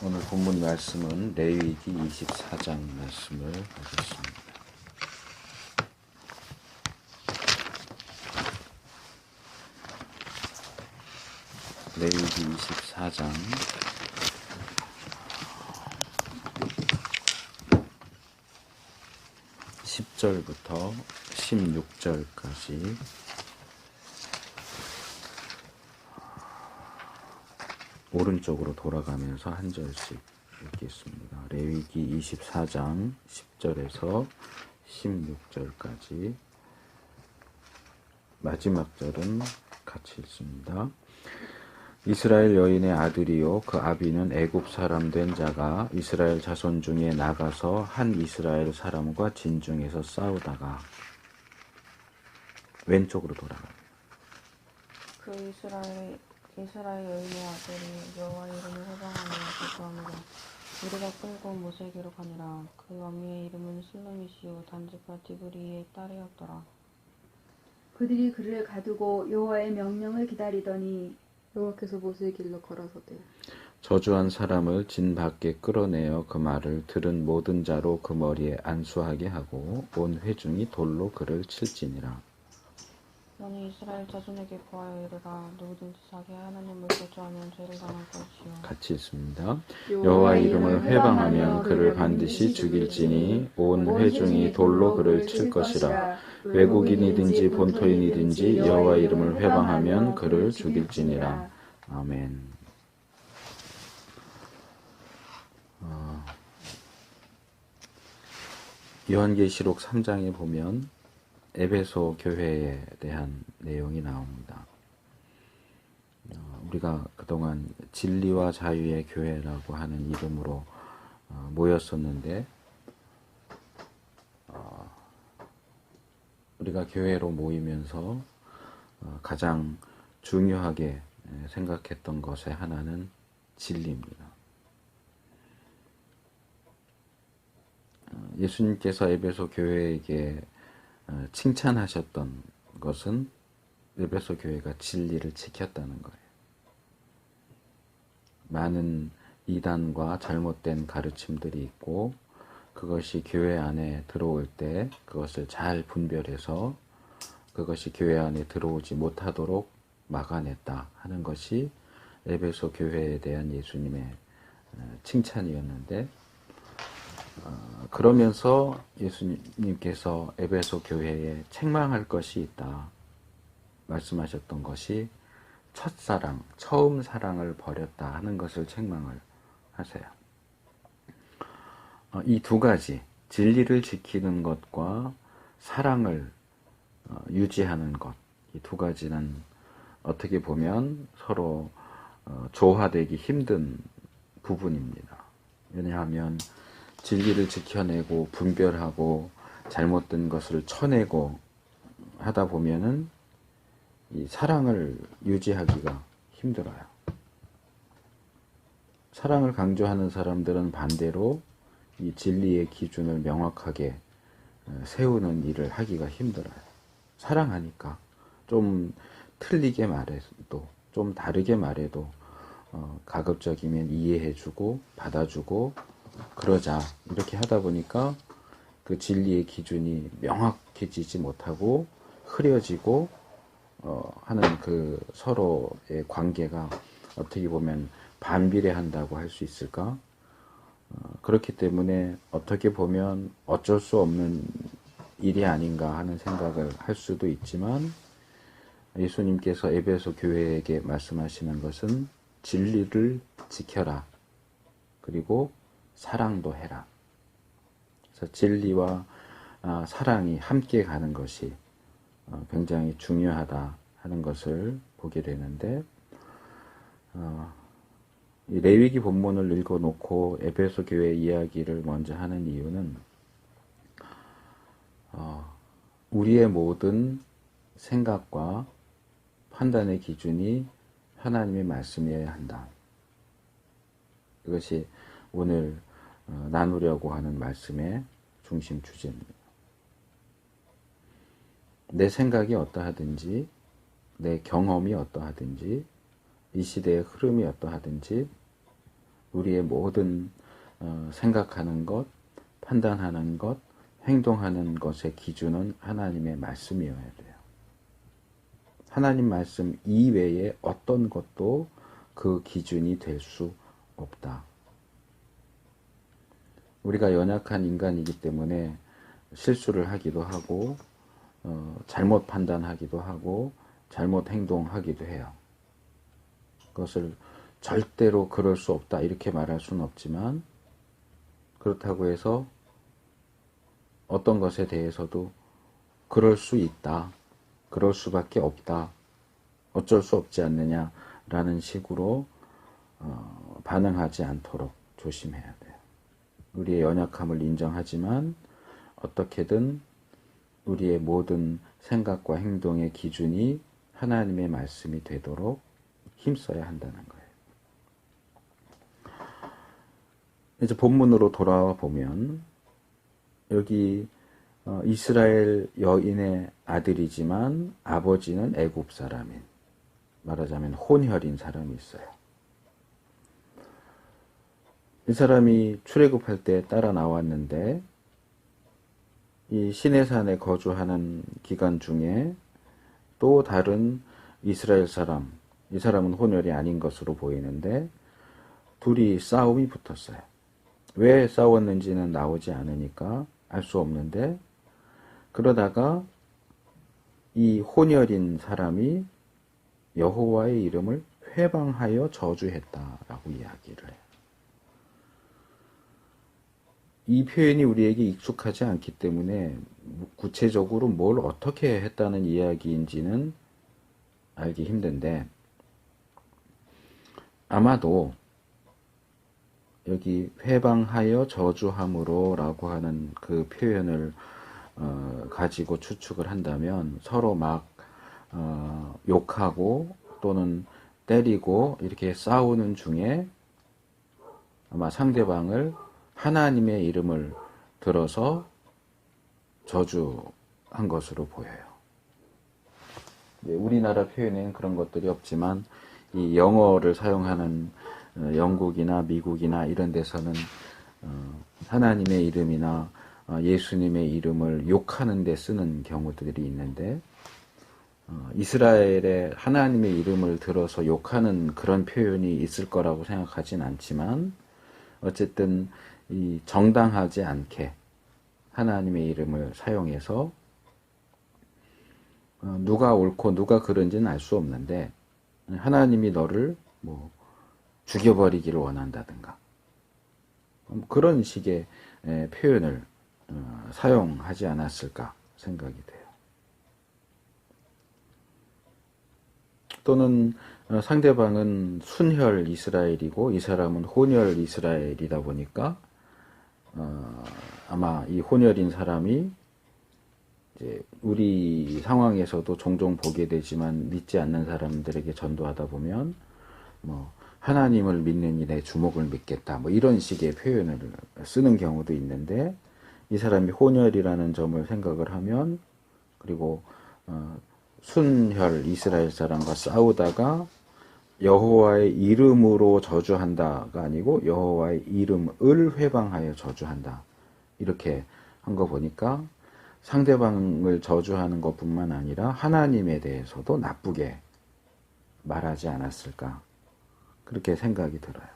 오늘 본문 말씀은 레위기 24장 말씀을 보겠습니다. 레위기 24장 10절부터 16절까지 오른쪽으로 돌아가면서 한 절씩 읽겠습니다. 레위기 24장 10절에서 16절까지 마지막 절은 같이 읽습니다. 이스라엘 여인의 아들이요 그 아비는 애굽 사람 된 자가 이스라엘 자손 중에 나가서 한 이스라엘 사람과 진중에서 싸우다가 왼쪽으로 돌아갑니다. 그 이스라엘 여인의 아들이 여호와 이름을 회방하며 기도하므로 무리가 끌고 모세에게로 가니라. 그 어미의 이름은 슬로미시요 단지파 디브리의 딸이었더라. 그들이 그를 가두고 여호와의 명령을 기다리더니 여호와께서 모세의 길로 걸어서되 저주한 사람을 진 밖에 끌어내어 그 말을 들은 모든 자로 그 머리에 안수하게 하고 온 회중이 돌로 그를 칠지니라. 너는 이스라엘 자손에게 보아여 이르라. 누구든지 자기 하나님을 저주하면 죄를 당할 것이요. 같이 읽습니다. 여호와 이름을 회방하면 그를 반드시 죽일지니 온 회중이 돌로 그를 칠 것이라. 외국인이든지 본토인이든지 여호와 이름을 회방하면 그를 죽일지니라. 아멘. 요한계시록 3장에 보면 에베소 교회에 대한 내용이 나옵니다. 우리가 그동안 진리와 자유의 교회라고 하는 이름으로 모였었는데 우리가 교회로 모이면서 가장 중요하게 생각했던 것의 하나는 진리입니다. 예수님께서 에베소 교회에게 칭찬하셨던 것은 에베소 교회가 진리를 지켰다는 거예요. 많은 이단과 잘못된 가르침들이 있고 그것이 교회 안에 들어올 때 그것을 잘 분별해서 그것이 교회 안에 들어오지 못하도록 막아냈다 하는 것이 에베소 교회에 대한 예수님의 칭찬이었는데 그러면서 예수님께서 에베소 교회에 책망할 것이 있다 말씀하셨던 것이 첫사랑, 처음 사랑을 버렸다 하는 것을 책망을 하세요. 이 두 가지, 진리를 지키는 것과 사랑을 유지하는 것, 이 두 가지는 어떻게 보면 서로 조화되기 힘든 부분입니다. 왜냐하면 진리를 지켜내고 분별하고 잘못된 것을 쳐내고 하다 보면은 이 사랑을 유지하기가 힘들어요. 사랑을 강조하는 사람들은 반대로 이 진리의 기준을 명확하게 세우는 일을 하기가 힘들어요. 사랑하니까 좀 틀리게 말해도 좀 다르게 말해도 가급적이면 이해해주고 받아주고 그러자 이렇게 하다 보니까 그 진리의 기준이 명확해지지 못하고 흐려지고 하는 그 서로의 관계가 어떻게 보면 반비례한다고 할 수 있을까? 그렇기 때문에 어떻게 보면 어쩔 수 없는 일이 아닌가 하는 생각을 할 수도 있지만 예수님께서 에베소 교회에게 말씀하시는 것은 진리를 지켜라. 그리고 사랑도 해라. 그래서 진리와 사랑이 함께 가는 것이 굉장히 중요하다 하는 것을 보게 되는데 이 레위기 본문을 읽어놓고 에베소 교회 이야기를 먼저 하는 이유는 우리의 모든 생각과 판단의 기준이 하나님의 말씀이어야 한다. 이것이 오늘 나누려고 하는 말씀의 중심 주제입니다. 내 생각이 어떠하든지 내 경험이 어떠하든지 이 시대의 흐름이 어떠하든지 우리의 모든 생각하는 것, 판단하는 것, 행동하는 것의 기준은 하나님의 말씀이어야 돼요. 하나님 말씀 이외에 어떤 것도 그 기준이 될 수 없다. 우리가 연약한 인간이기 때문에 실수를 하기도 하고 잘못 판단하기도 하고 잘못 행동하기도 해요. 그것을 절대로 그럴 수 없다 이렇게 말할 수는 없지만 그렇다고 해서 어떤 것에 대해서도 그럴 수 있다, 그럴 수밖에 없다, 어쩔 수 없지 않느냐라는 식으로 반응하지 않도록 조심해야 돼요. 우리의 연약함을 인정하지만 어떻게든 우리의 모든 생각과 행동의 기준이 하나님의 말씀이 되도록 힘써야 한다는 거예요. 이제 본문으로 돌아와 보면 여기 이스라엘 여인의 아들이지만 아버지는 애굽 사람인, 말하자면 혼혈인 사람이 있어요. 이 사람이 출애굽할 때 따라 나왔는데 이 시내산에 거주하는 기간 중에 또 다른 이스라엘 사람, 이 사람은 혼혈이 아닌 것으로 보이는데 둘이 싸움이 붙었어요. 왜 싸웠는지는 나오지 않으니까 알 수 없는데 그러다가 이 혼혈인 사람이 여호와의 이름을 회방하여 저주했다라고 이야기를 해요. 이 표현이 우리에게 익숙하지 않기 때문에 구체적으로 뭘 어떻게 했다는 이야기인지는 알기 힘든데 아마도 여기 회방하여 저주함으로 라고 하는 그 표현을 가지고 추측을 한다면 서로 막 욕하고 또는 때리고 이렇게 싸우는 중에 아마 상대방을 하나님의 이름을 들어서 저주한 것으로 보여요. 우리나라 표현에는 그런 것들이 없지만 이 영어를 사용하는 영국이나 미국이나 이런 데서는 하나님의 이름이나 예수님의 이름을 욕하는 데 쓰는 경우들이 있는데 이스라엘의 하나님의 이름을 들어서 욕하는 그런 표현이 있을 거라고 생각하진 않지만 어쨌든 이 정당하지 않게 하나님의 이름을 사용해서 누가 옳고 누가 그른지는 알 수 없는데 하나님이 너를 뭐 죽여버리기를 원한다든가 그런 식의 표현을 사용하지 않았을까 생각이 돼요. 또는 상대방은 순혈 이스라엘이고 이 사람은 혼혈 이스라엘이다 보니까 아마 이 혼혈인 사람이 이제 우리 상황에서도 종종 보게 되지만 믿지 않는 사람들에게 전도하다 보면 뭐 하나님을 믿는 이내 주목을 믿겠다 뭐 이런 식의 표현을 쓰는 경우도 있는데 이 사람이 혼혈이라는 점을 생각을 하면 그리고 순혈 이스라엘 사람과 싸우다가 여호와의 이름으로 저주한다가 아니고 여호와의 이름을 회방하여 저주한다 이렇게 한 거 보니까 상대방을 저주하는 것뿐만 아니라 하나님에 대해서도 나쁘게 말하지 않았을까 그렇게 생각이 들어요.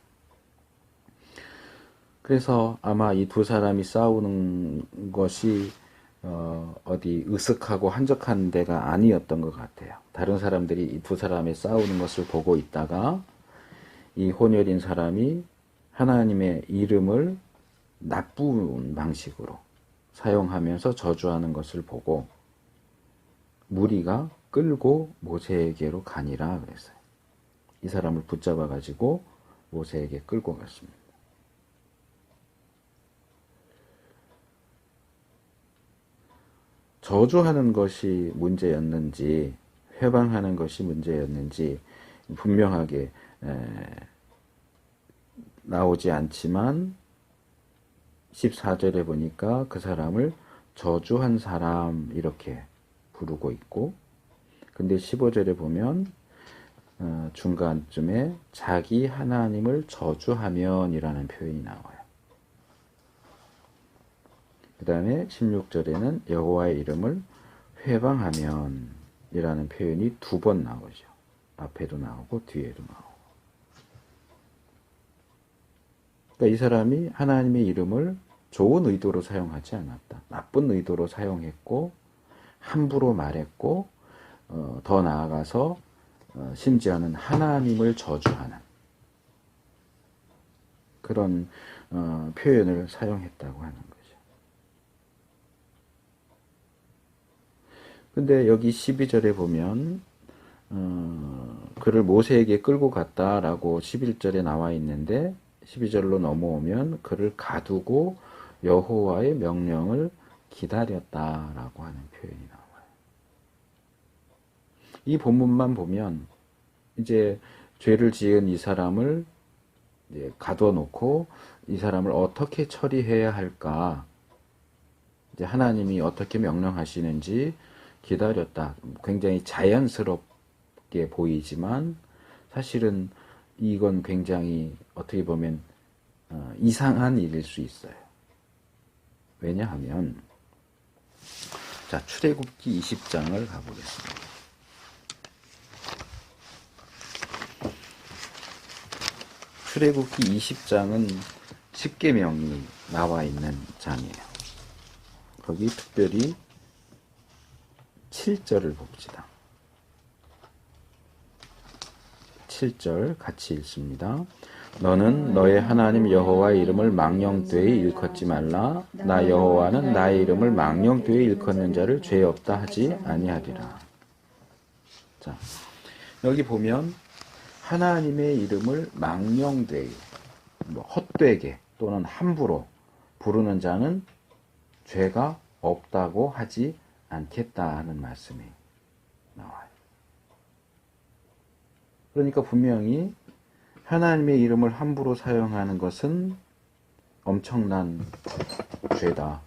그래서 아마 이 두 사람이 싸우는 것이 어디 으슥하고 한적한 데가 아니었던 것 같아요. 다른 사람들이 이 두 사람의 싸우는 것을 보고 있다가 이 혼혈인 사람이 하나님의 이름을 나쁜 방식으로 사용하면서 저주하는 것을 보고 무리가 끌고 모세에게로 가니라 그랬어요. 이 사람을 붙잡아 가지고 모세에게 끌고 갔습니다. 저주하는 것이 문제였는지 회방하는 것이 문제였는지 분명하게 나오지 않지만 14절에 보니까 그 사람을 저주한 사람 이렇게 부르고 있고 근데 15절에 보면 중간쯤에 자기 하나님을 저주하면이라는 표현이 나와요. 그 다음에 16절에는 여호와의 이름을 회방하면이라는 표현이 2번 나오죠. 앞에도 나오고 뒤에도 나오고. 그러니까 이 사람이 하나님의 이름을 좋은 의도로 사용하지 않았다. 나쁜 의도로 사용했고 함부로 말했고 더 나아가서 심지어는 하나님을 저주하는 그런 표현을 사용했다고 하는 거죠. 근데 여기 12절에 보면 그를 모세에게 끌고 갔다라고 11절에 나와 있는데 12절로 넘어오면 그를 가두고 여호와의 명령을 기다렸다라고 하는 표현이 나와요. 이 본문만 보면 이제 죄를 지은 이 사람을 이제 가둬놓고 이 사람을 어떻게 처리해야 할까, 이제 하나님이 어떻게 명령하시는지 기다렸다. 굉장히 자연스럽게 보이지만 사실은 이건 굉장히 어떻게 보면 이상한 일일 수 있어요. 왜냐하면 자, 출애굽기 20장을 가보겠습니다. 출애굽기 20장은 십계명이 나와 있는 장이에요. 거기 특별히 7절을 봅시다. 7절 같이 읽습니다. 너는 너의 하나님 여호와의 이름을 망령되이 일컫지 말라. 나 여호와는 나의 이름을 망령되이 일컫는 자를 죄 없다 하지 아니하리라. 자, 여기 보면 하나님의 이름을 망령되이, 헛되게 또는 함부로 부르는 자는 죄가 없다고 하지 않겠다 하는 말씀이 나와요. 그러니까 분명히 하나님의 이름을 함부로 사용하는 것은 엄청난 죄다.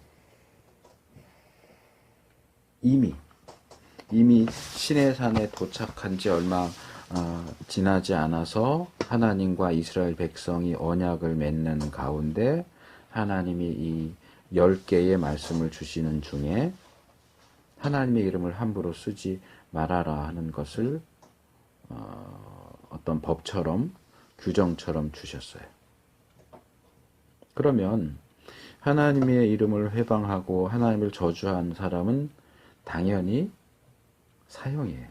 이미 시내산에 도착한 지 얼마 지나지 않아서 하나님과 이스라엘 백성이 언약을 맺는 가운데 하나님이 이 10개의 말씀을 주시는 중에 하나님의 이름을 함부로 쓰지 말아라 하는 것을 어떤 법처럼 규정처럼 주셨어요. 그러면 하나님의 이름을 회방하고 하나님을 저주한 사람은 당연히 사형이에요.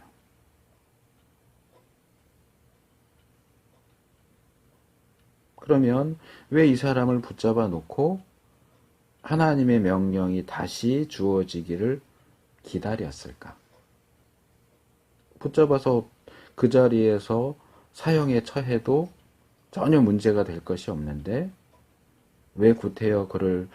그러면 왜 이 사람을 붙잡아 놓고 하나님의 명령이 다시 주어지기를 기다렸을까? 붙잡아서 그 자리에서 사형에 처해도 전혀 문제가 될 것이 없는데 왜 구태여 그를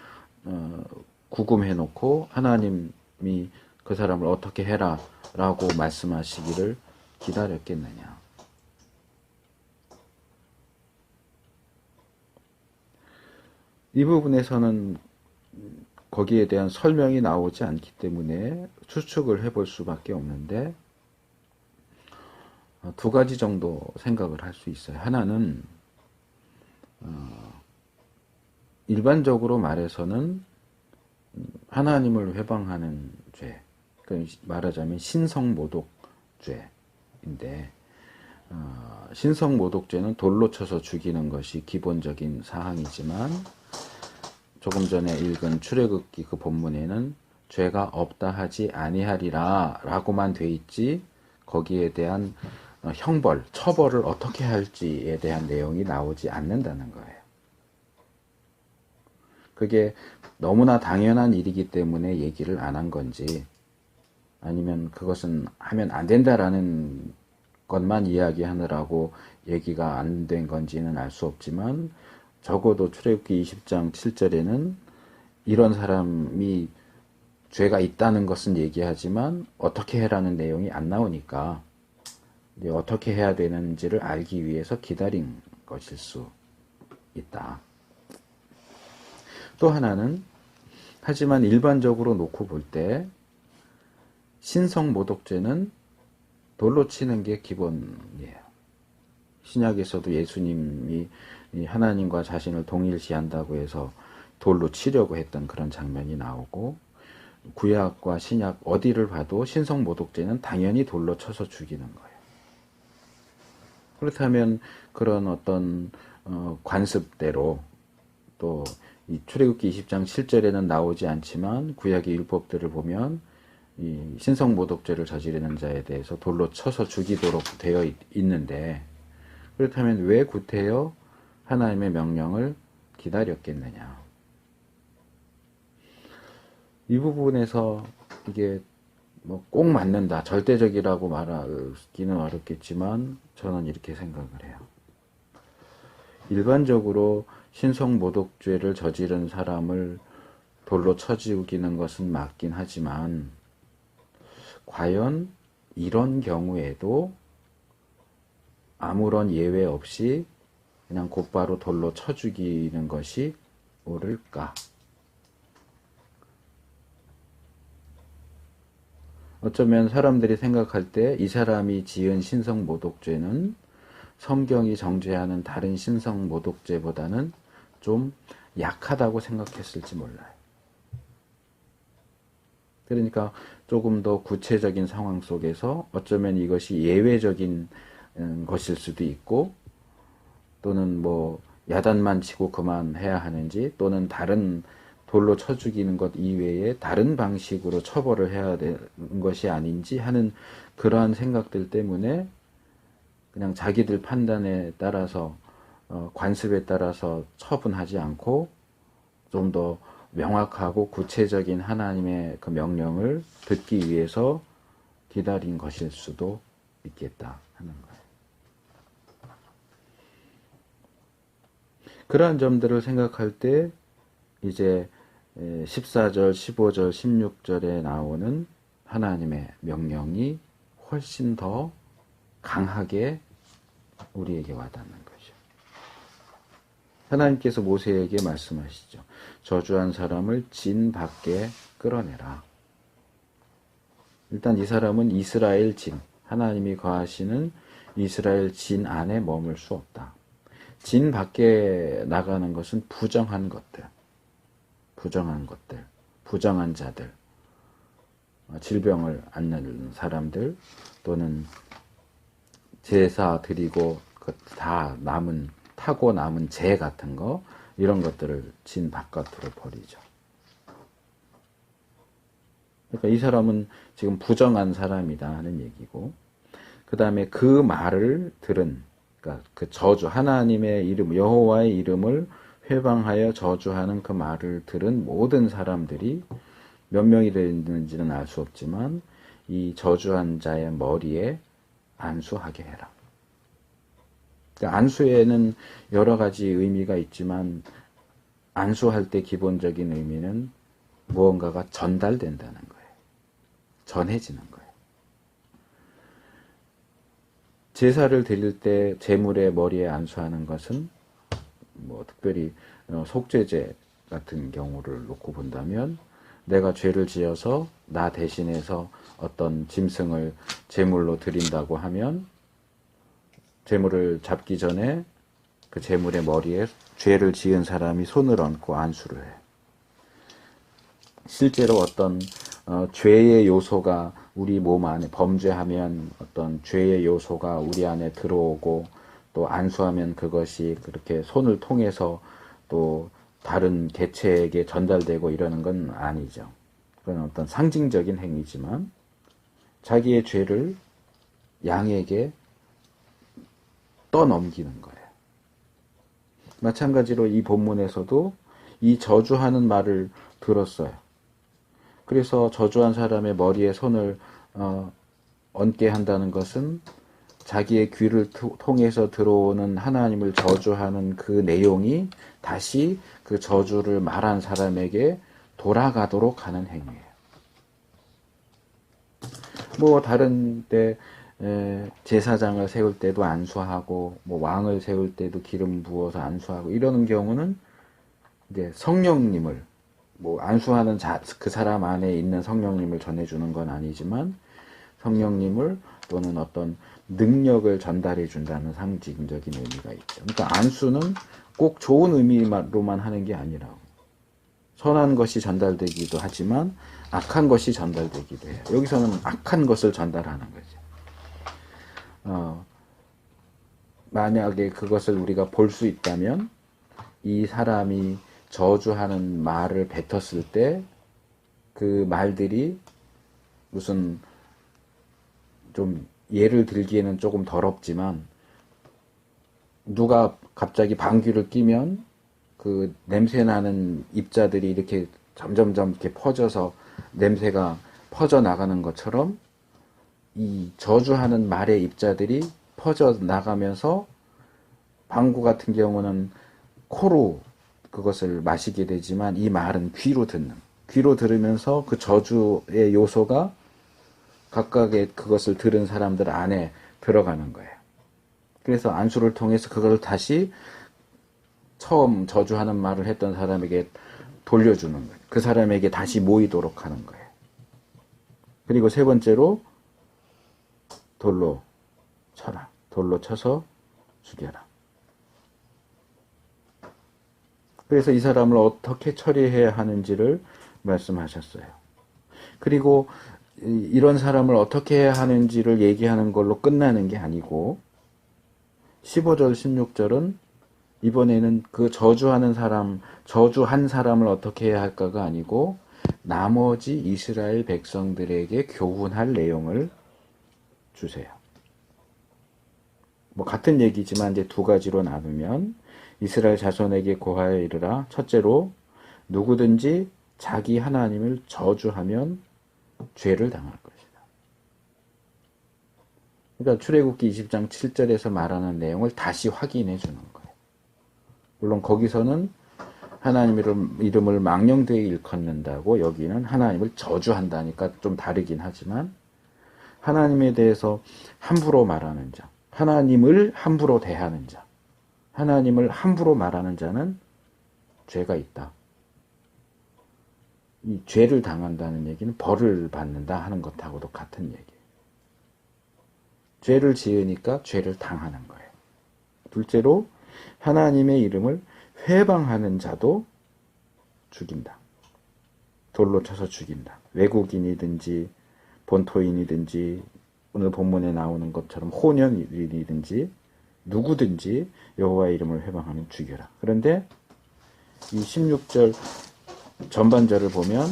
구금해 놓고 하나님이 그 사람을 어떻게 해라 라고 말씀하시기를 기다렸겠느냐? 이 부분에서는 거기에 대한 설명이 나오지 않기 때문에 추측을 해볼 수밖에 없는데 2가지 정도 생각을 할 수 있어요. 하나는 일반적으로 말해서는 하나님을 회방하는 죄, 그러니까 말하자면 신성모독죄인데 신성모독죄는 돌로 쳐서 죽이는 것이 기본적인 사항이지만 조금 전에 읽은 출애굽기 그 본문에는 죄가 없다 하지 아니하리라 라고만 돼 있지 거기에 대한 형벌, 처벌을 어떻게 할지에 대한 내용이 나오지 않는다는 거예요. 그게 너무나 당연한 일이기 때문에 얘기를 안 한 건지 아니면 그것은 하면 안 된다라는 것만 이야기하느라고 얘기가 안 된 건지는 알 수 없지만 적어도 출애굽기 20장 7절에는 이런 사람이 죄가 있다는 것은 얘기하지만 어떻게 해라는 내용이 안 나오니까 이제 어떻게 해야 되는지를 알기 위해서 기다린 것일 수 있다. 또 하나는 하지만 일반적으로 놓고 볼 때 신성모독죄는 돌로 치는 게 기본이에요. 신약에서도 예수님이 이 하나님과 자신을 동일시한다고 해서 돌로 치려고 했던 그런 장면이 나오고, 구약과 신약 어디를 봐도 신성모독죄는 당연히 돌로 쳐서 죽이는 거예요. 그렇다면 그런 어떤 관습대로, 또 이 출애굽기 20장 7절에는 나오지 않지만 구약의 율법들을 보면 이 신성모독죄를 저지르는 자에 대해서 돌로 쳐서 죽이도록 되어 있는데, 그렇다면 왜 구태여 하나님의 명령을 기다렸겠느냐. 이 부분에서 이게 뭐 꼭 맞는다, 절대적이라고 말하기는 어렵겠지만 저는 이렇게 생각을 해요. 일반적으로 신성모독죄를 저지른 사람을 돌로 쳐 죽이는 것은 맞긴 하지만, 과연 이런 경우에도 아무런 예외 없이 그냥 곧바로 돌로 쳐 죽이는 것이 옳을까? 어쩌면 사람들이 생각할 때 이 사람이 지은 신성모독죄는 성경이 정죄하는 다른 신성모독죄보다는 좀 약하다고 생각했을지 몰라요. 그러니까 조금 더 구체적인 상황 속에서 어쩌면 이것이 예외적인 것일 수도 있고, 또는 뭐 야단만 치고 그만해야 하는지, 또는 다른 돌로 쳐 죽이는 것 이외에 다른 방식으로 처벌을 해야 되는 것이 아닌지 하는 그러한 생각들 때문에 그냥 자기들 판단에 따라서 관습에 따라서 처분하지 않고 좀 더 명확하고 구체적인 하나님의 그 명령을 듣기 위해서 기다린 것일 수도 있겠다 하는 거예요. 그러한 점들을 생각할 때 이제 14절, 15절, 16절에 나오는 하나님의 명령이 훨씬 더 강하게 우리에게 와닿는 거죠. 하나님께서 모세에게 말씀하시죠. 저주한 사람을 진 밖에 끌어내라. 일단 이 사람은 이스라엘 진, 하나님이 거하시는 이스라엘 진 안에 머물 수 없다. 진 밖에 나가는 것은 부정한 것들, 부정한 자들, 질병을 앓는 사람들, 또는 제사 드리고 다 타고 남은 재 같은 거, 이런 것들을 진 바깥으로 버리죠. 그러니까 이 사람은 지금 부정한 사람이다 하는 얘기고, 그 다음에 그 말을 들은, 그러니까 그 저주, 하나님의 이름, 여호와의 이름을 회방하여 저주하는 그 말을 들은 모든 사람들이 몇 명이 되는지는 알 수 없지만 이 저주한 자의 머리에 안수하게 해라. 그러니까 안수에는 여러 가지 의미가 있지만, 안수할 때 기본적인 의미는 무언가가 전달된다는 거예요. 전해지는 거예요. 제사를 드릴 때 제물의 머리에 안수하는 것은 뭐 특별히 속죄제 같은 경우를 놓고 본다면, 내가 죄를 지어서 나 대신해서 어떤 짐승을 제물로 드린다고 하면 제물을 잡기 전에 그 제물의 머리에 죄를 지은 사람이 손을 얹고 안수를 해요. 실제로 어떤 죄의 요소가 우리 몸 안에, 범죄하면 어떤 죄의 요소가 우리 안에 들어오고 또 안수하면 그것이 그렇게 손을 통해서 또 다른 개체에게 전달되고 이러는 건 아니죠. 그건 어떤 상징적인 행위지만 자기의 죄를 양에게 떠넘기는 거예요. 마찬가지로 이 본문에서도 이 저주하는 말을 들었어요. 그래서 저주한 사람의 머리에 손을 얹게 한다는 것은 자기의 귀를 통해서 들어오는 하나님을 저주하는 그 내용이 다시 그 저주를 말한 사람에게 돌아가도록 하는 행위예요. 뭐 다른 때 제사장을 세울 때도 안수하고, 뭐 왕을 세울 때도 기름 부어서 안수하고, 이러는 경우는 이제 성령님을, 뭐 안수하는 그 사람 안에 있는 성령님을 전해주는 건 아니지만 성령님을, 또는 어떤 능력을 전달해 준다는 상징적인 의미가 있죠. 그러니까 안수는 꼭 좋은 의미로만 하는 게 아니라고. 선한 것이 전달되기도 하지만 악한 것이 전달되기도 해요. 여기서는 악한 것을 전달하는 거죠. 만약에 그것을 우리가 볼 수 있다면 이 사람이 저주하는 말을 뱉었을 때 그 말들이 무슨 좀 예를 들기에는 조금 더럽지만 누가 갑자기 방귀를 뀌면 그 냄새나는 입자들이 이렇게 점점점 이렇게 퍼져서 냄새가 퍼져나가는 것처럼 이 저주하는 말의 입자들이 퍼져나가면서 방구 같은 경우는 코로 그것을 마시게 되지만 이 말은 귀로 들으면서 그 저주의 요소가 각각의 그것을 들은 사람들 안에 들어가는 거예요. 그래서 안수를 통해서 그걸 다시 처음 저주하는 말을 했던 사람에게 돌려주는 거예요. 그 사람에게 다시 모이도록 하는 거예요. 그리고 세 번째로 돌로 쳐라. 돌로 쳐서 죽여라. 그래서 이 사람을 어떻게 처리해야 하는지를 말씀하셨어요. 그리고 이런 사람을 어떻게 해야 하는지를 얘기하는 걸로 끝나는 게 아니고 15절, 16절은 이번에는 그 저주한 사람을 어떻게 해야 할까가 아니고 나머지 이스라엘 백성들에게 교훈할 내용을 주세요. 뭐 같은 얘기지만 이제 두 가지로 나누면 이스라엘 자손에게 고하여 이르라. 첫째로 누구든지 자기 하나님을 저주하면 죄를 당할 것이다. 그러니까 출애굽기 20장 7절에서 말하는 내용을 다시 확인해 주는 거예요. 물론 거기서는 하나님 이름을 망령되이 일컫는다고 여기는 하나님을 저주한다니까 좀 다르긴 하지만 하나님에 대해서 함부로 말하는 자, 하나님을 함부로 대하는 자, 하나님을 함부로 말하는 자는 죄가 있다. 이 죄를 당한다는 얘기는 벌을 받는다 하는 것하고도 같은 얘기예요. 죄를 지으니까 죄를 당하는 거예요. 둘째로 하나님의 이름을 회방하는 자도 죽인다. 돌로 쳐서 죽인다. 외국인이든지 본토인이든지 오늘 본문에 나오는 것처럼 혼연이든지 누구든지 여호와의 이름을 회방하면 죽여라. 그런데 이 16절 전반절을 보면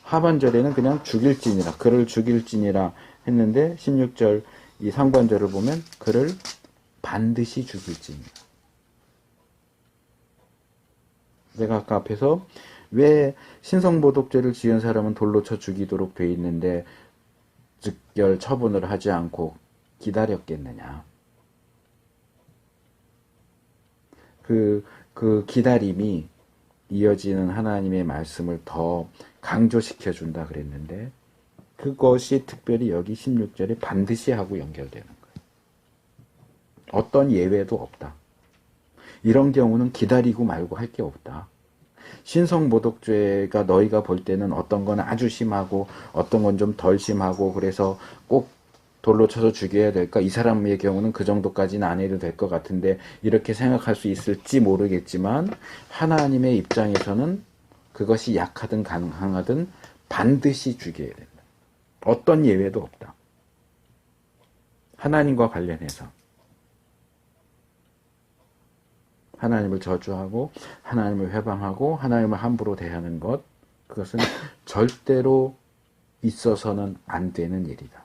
하반절에는 그냥 죽일지니라, 그를 죽일지니라 했는데 16절 이 상반절을 보면 그를 반드시 죽일지니라. 제가 아까 앞에서 왜 신성모독죄를 지은 사람은 돌로 쳐 죽이도록 돼 있는데 즉결 처분을 하지 않고 기다렸겠느냐. 그 기다림이 이어지는 하나님의 말씀을 더 강조시켜준다 그랬는데 그것이 특별히 여기 16절에 반드시 하고 연결되는 거예요. 어떤 예외도 없다. 이런 경우는 기다리고 말고 할 게 없다. 신성모독죄가 너희가 볼 때는 어떤 건 아주 심하고 어떤 건 좀 덜 심하고 그래서 꼭 돌로 쳐서 죽여야 될까? 이 사람의 경우는 그 정도까지는 안 해도 될 것 같은데 이렇게 생각할 수 있을지 모르겠지만 하나님의 입장에서는 그것이 약하든 강하든 반드시 죽여야 된다. 어떤 예외도 없다. 하나님과 관련해서 하나님을 저주하고 하나님을 회방하고 하나님을 함부로 대하는 것, 그것은 절대로 있어서는 안 되는 일이다.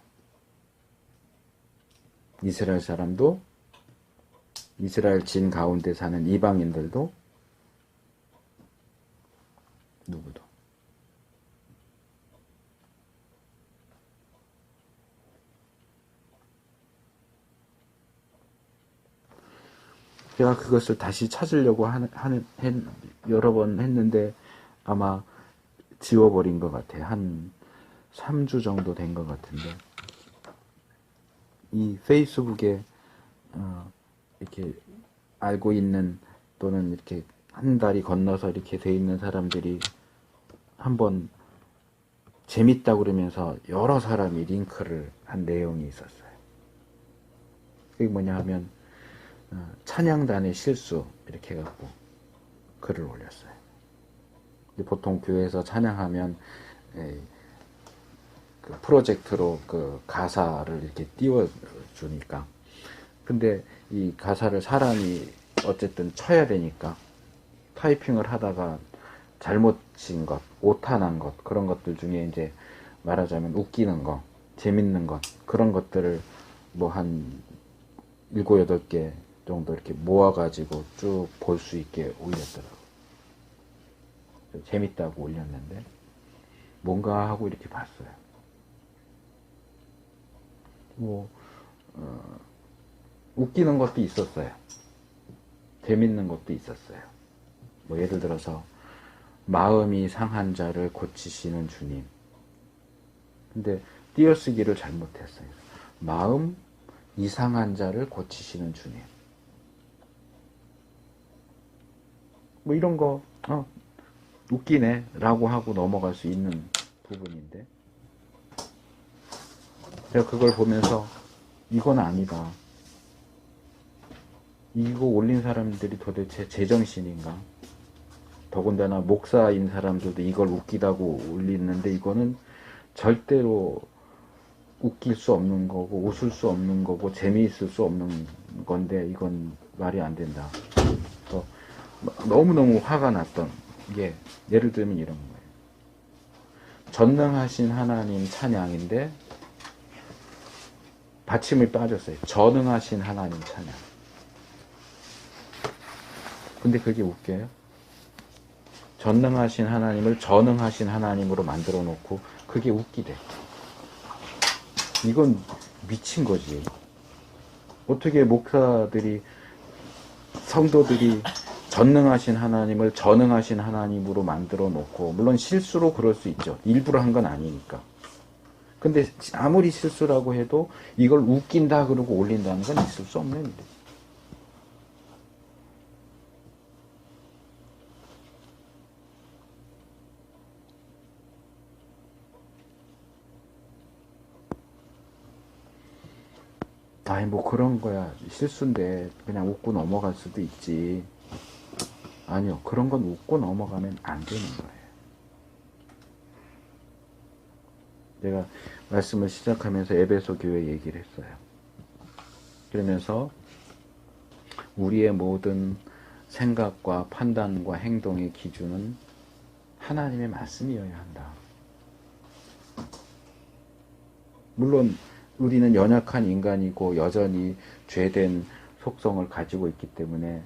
이스라엘 사람도 이스라엘 진 가운데 사는 이방인들도 누구도. 제가 그것을 다시 찾으려고 여러 번 했는데 아마 지워버린 것 같아요. 한 3주 정도 된 것 같은데 이 페이스북에 이렇게 알고 있는 또는 이렇게 한 달이 건너서 이렇게 돼 있는 사람들이 한번 재밌다고 그러면서 여러 사람이 링크를 한 내용이 있었어요. 그게 뭐냐 하면 찬양단의 실수 이렇게 해갖고 글을 올렸어요. 보통 교회에서 찬양하면 그 프로젝트로 그 가사를 이렇게 띄워주니까, 근데 이 가사를 사람이 어쨌든 쳐야 되니까 타이핑을 하다가 잘못 친 것, 오타난 것, 그런 것들 중에 이제 말하자면 웃기는 거, 재밌는 것, 그런 것들을 뭐 한 7, 8개 정도 이렇게 모아가지고 쭉 볼 수 있게 올렸더라고요. 재밌다고 올렸는데 뭔가 하고 이렇게 봤어요. 웃기는 것도 있었어요. 재밌는 것도 있었어요. 뭐 예를 들어서 마음이 상한 자를 고치시는 주님. 근데 띄어쓰기를 잘못했어요. 마음 이상한 자를 고치시는 주님. 뭐 이런 거 웃기네 라고 하고 넘어갈 수 있는 부분인데, 제가 그걸 보면서 이건 아니다. 이거 올린 사람들이 도대체 제정신인가? 더군다나 목사인 사람들도 이걸 웃기다고 올리는데 이거는 절대로 웃길 수 없는 거고 웃을 수 없는 거고 재미있을 수 없는 건데 이건 말이 안 된다. 그래서 너무너무 화가 났던 게, 예를 들면 이런 거예요. 전능하신 하나님 찬양인데 받침을 빠졌어요. 전능하신 하나님 찬양. 근데 그게 웃겨요. 전능하신 하나님을 전능하신 하나님으로 만들어 놓고 그게 웃기대. 이건 미친 거지. 어떻게 목사들이, 성도들이 전능하신 하나님을 전능하신 하나님으로 만들어 놓고, 물론 실수로 그럴 수 있죠. 일부러 한 건 아니니까. 근데 아무리 실수라고 해도 이걸 웃긴다 그러고 올린다는 건 있을 수 없는 일이에요. 아니 뭐 그런 거야, 실수인데 그냥 웃고 넘어갈 수도 있지. 아니요, 그런 건 웃고 넘어가면 안 되는 거예요. 제가 말씀을 시작하면서 에베소 교회 얘기를 했어요. 그러면서 우리의 모든 생각과 판단과 행동의 기준은 하나님의 말씀이어야 한다. 물론 우리는 연약한 인간이고 여전히 죄된 속성을 가지고 있기 때문에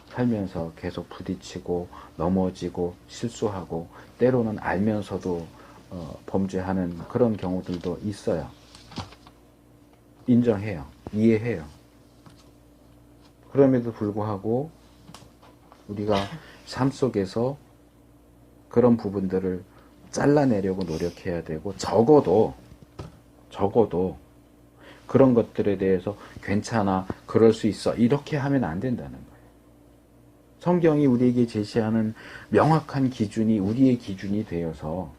살면서 계속 부딪히고 넘어지고 실수하고 때로는 알면서도 범죄하는 그런 경우들도 있어요. 인정해요. 이해해요. 그럼에도 불구하고 우리가 삶 속에서 그런 부분들을 잘라내려고 노력해야 되고, 적어도 그런 것들에 대해서 괜찮아, 그럴 수 있어, 이렇게 하면 안 된다는 거예요. 성경이 우리에게 제시하는 명확한 기준이 우리의 기준이 되어서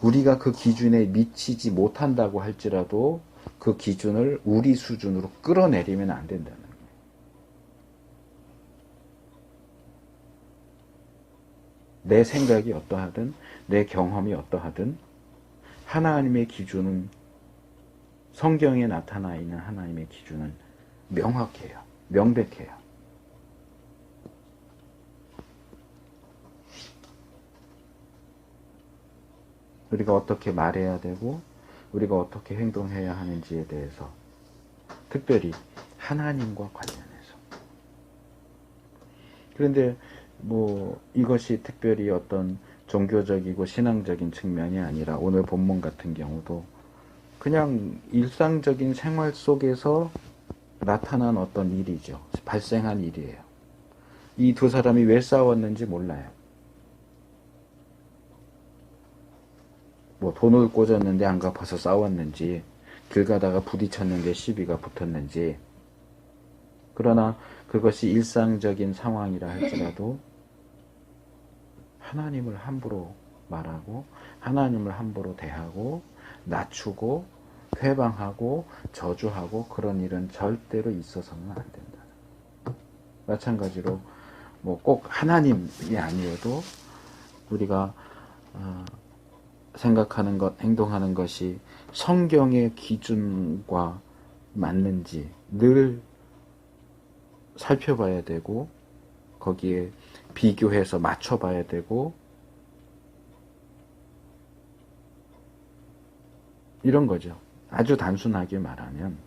우리가 그 기준에 미치지 못한다고 할지라도 그 기준을 우리 수준으로 끌어내리면 안 된다는 거예요. 내 생각이 어떠하든 내 경험이 어떠하든 하나님의 기준은, 성경에 나타나 있는 하나님의 기준은 명확해요. 명백해요. 우리가 어떻게 말해야 되고 우리가 어떻게 행동해야 하는지에 대해서, 특별히 하나님과 관련해서. 그런데 뭐 이것이 특별히 어떤 종교적이고 신앙적인 측면이 아니라 오늘 본문 같은 경우도 그냥 일상적인 생활 속에서 나타난 어떤 일이죠. 발생한 일이에요. 이 두 사람이 왜 싸웠는지 몰라요. 뭐 돈을 꽂았는데 안 갚아서 싸웠는지, 길 가다가 부딪혔는데 시비가 붙었는지. 그러나 그것이 일상적인 상황이라 할지라도 하나님을 함부로 말하고 하나님을 함부로 대하고 낮추고 회방하고 저주하고 그런 일은 절대로 있어서는 안 된다. 마찬가지로 뭐 꼭 하나님이 아니어도 우리가 생각하는 것, 행동하는 것이 성경의 기준과 맞는지 늘 살펴봐야 되고 거기에 비교해서 맞춰봐야 되고 이런 거죠. 아주 단순하게 말하면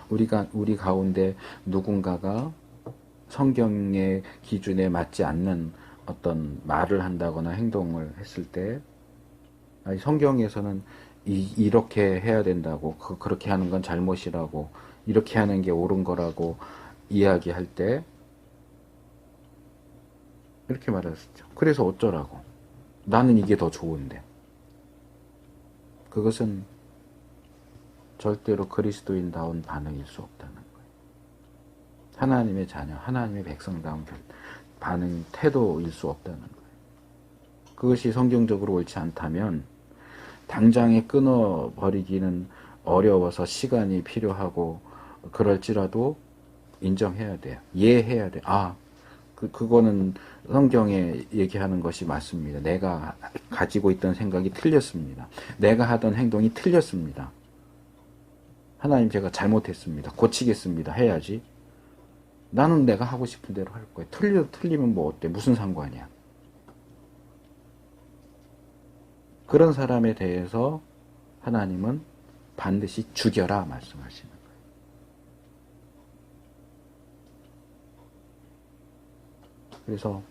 우리 가운데 누군가가 성경의 기준에 맞지 않는 어떤 말을 한다거나 행동을 했을 때 성경에서는 이렇게 해야 된다고 그렇게 하는 건 잘못이라고 이렇게 하는 게 옳은 거라고 이야기할 때 이렇게 말했었죠. 그래서 어쩌라고. 나는 이게 더 좋은데. 그것은 절대로 그리스도인다운 반응일 수 없다는 거예요. 하나님의 자녀, 하나님의 백성다운 반응, 태도일 수 없다는 거예요. 그것이 성경적으로 옳지 않다면 당장에 끊어버리기는 어려워서 시간이 필요하고 그럴지라도 인정해야 돼요. 이해해야 돼요. 그거는 성경에 얘기하는 것이 맞습니다. 내가 가지고 있던 생각이 틀렸습니다. 내가 하던 행동이 틀렸습니다. 하나님 제가 잘못했습니다. 고치겠습니다. 해야지. 나는 내가 하고 싶은 대로 할 거야. 틀리면 뭐 어때? 무슨 상관이야? 그런 사람에 대해서 하나님은 반드시 죽여라 말씀하시는 거예요. 그래서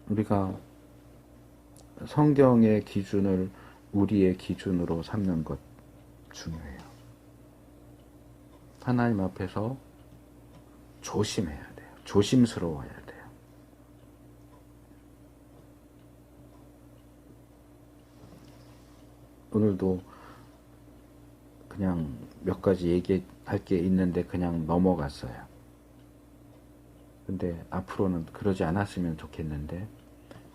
우리가 성경의 기준을 우리의 기준으로 삼는 것 중요해요. 하나님 앞에서 조심해야 돼요. 조심스러워야 돼요. 오늘도 그냥 몇 가지 얘기할 게 있는데 그냥 넘어갔어요. 근데 앞으로는 그러지 않았으면 좋겠는데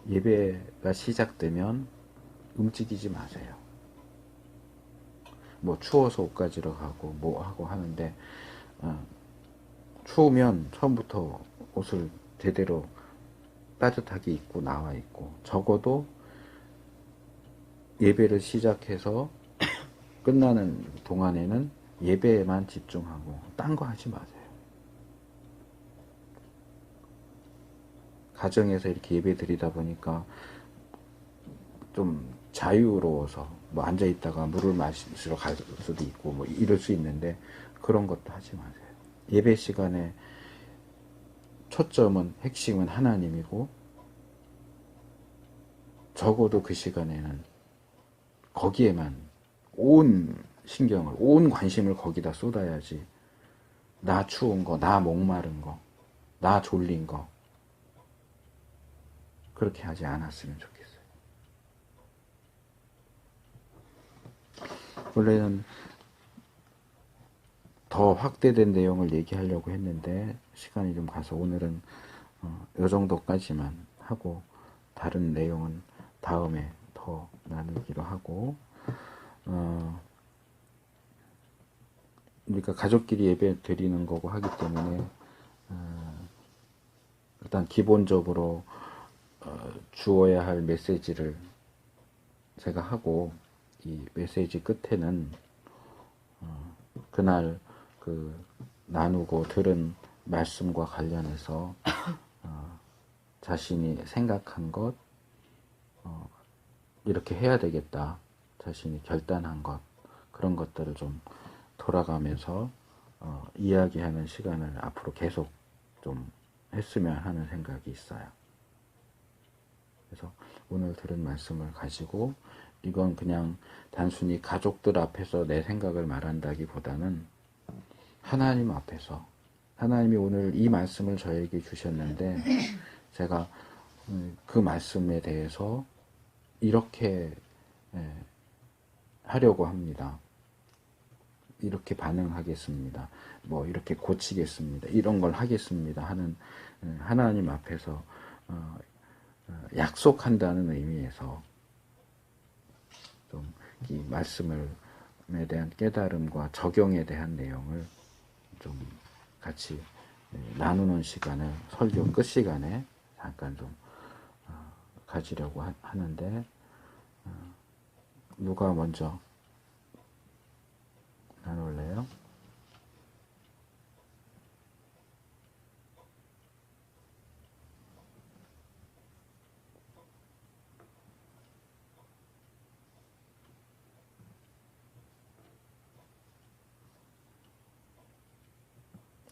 예배가 시작되면 움직이지 마세요. 뭐 추워서 옷 가지러 가고 뭐 하고 하는데 추우면 처음부터 옷을 제대로 따뜻하게 입고 나와 있고 적어도 예배를 시작해서 끝나는 동안에는 예배에만 집중하고 딴 거 하지 마세요. 가정에서 이렇게 예배 드리다 보니까 좀 자유로워서 뭐 앉아 있다가 물을 마시러 갈 수도 있고 뭐 이럴 수 있는데 그런 것도 하지 마세요. 예배 시간에 초점은 핵심은 하나님이고 적어도 그 시간에는 거기에만 온 신경을 온 관심을 거기다 쏟아야지 나 추운 거, 나 목마른 거, 나 졸린 거 그렇게 하지 않았으면 좋겠어요. 원래는 더 확대된 내용을 얘기하려고 했는데 시간이 좀 가서 오늘은 이 정도까지만 하고 다른 내용은 다음에 더 나누기로 하고 그러니까 가족끼리 예배 드리는 거고 하기 때문에 일단 기본적으로 주어야 할 메시지를 제가 하고 이 메시지 끝에는 그날 그 나누고 들은 말씀과 관련해서 자신이 생각한 것 이렇게 해야 되겠다 자신이 결단한 것 그런 것들을 좀 돌아가면서 이야기하는 시간을 앞으로 계속 좀 했으면 하는 생각이 있어요. 그래서 오늘 들은 말씀을 가지고 이건 그냥 단순히 가족들 앞에서 내 생각을 말한다기보다는 하나님 앞에서 하나님이 오늘 이 말씀을 저에게 주셨는데 제가 그 말씀에 대해서 이렇게 하려고 합니다. 이렇게 반응하겠습니다. 뭐 이렇게 고치겠습니다. 이런 걸 하겠습니다 하는 하나님 앞에서 약속한다는 의미에서 좀 이 말씀에 대한 깨달음과 적용에 대한 내용을 좀 같이 나누는 시간을 설교 끝 시간에 잠깐 좀 가지려고 하는데 누가 먼저 나눌래요?